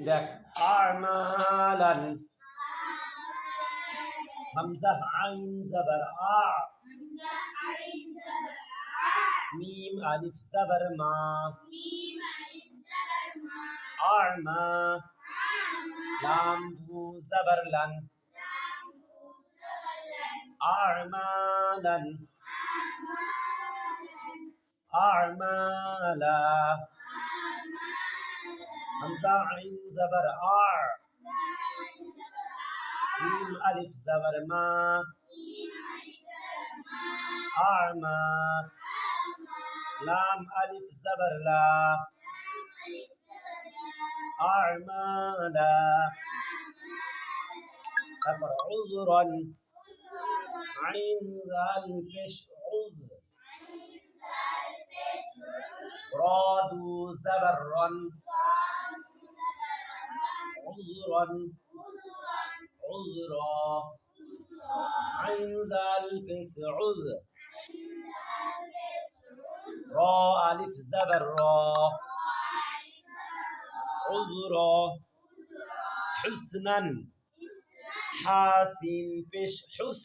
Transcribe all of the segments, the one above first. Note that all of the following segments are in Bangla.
দেখ আমালান হামজা আইন জবর আ মিম আলিফ জবর মা আ'মা লাম দু জবর লান আ'মালান আ'মালা হামজা আইন জবর আ মিম আলিফ জবর মা আ'মা লাম আলিফ জবর লা আ'মালা তারপর উযরান আইন জাল পেশ উয রা দু জবর রান উযরান উযরা আইন জাল পেশ উয রা আলিফ জবর রা عذرا حسنا حاسين پیش حس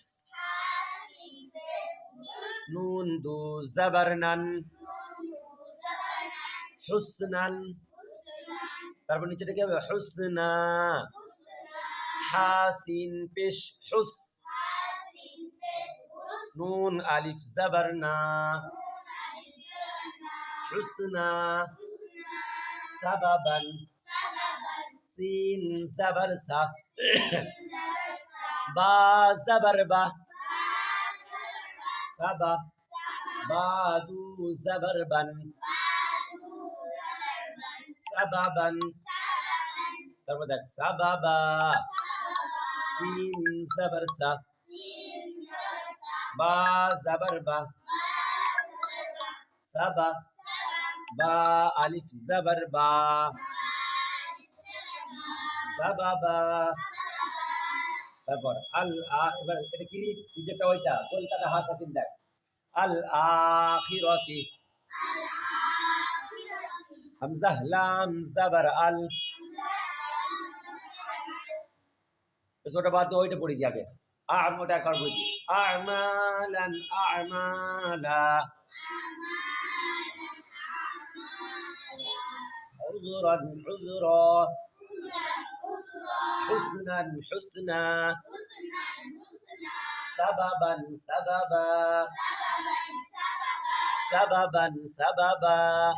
نون دو زبرنن حسنا তারপর নিচে থেকে হবে হুসনা হাসিন পেশ হুস নুন আলিফ জবরনা হুসনা সাবাবান সিন জবর সা বা জবর বা সাবা বাদু জবর বান সাবাবান তারপর দেখ সাবাবা সিন জবর সা বা জবর বা সাবা বা আলিফ জবর বা সাবাবা তারপর আল এবার এটা কি যেটা ওইটা কলকাতা হাসাতিন দেখ আল আখিরাতি হামজা লাম জবর আল ওটা বাদ ওইটা পড়ি আগে ওটা কর বুঝি আমালান আমালা عذرا عذرا حسنا حسنا سببا سببا سببا سببا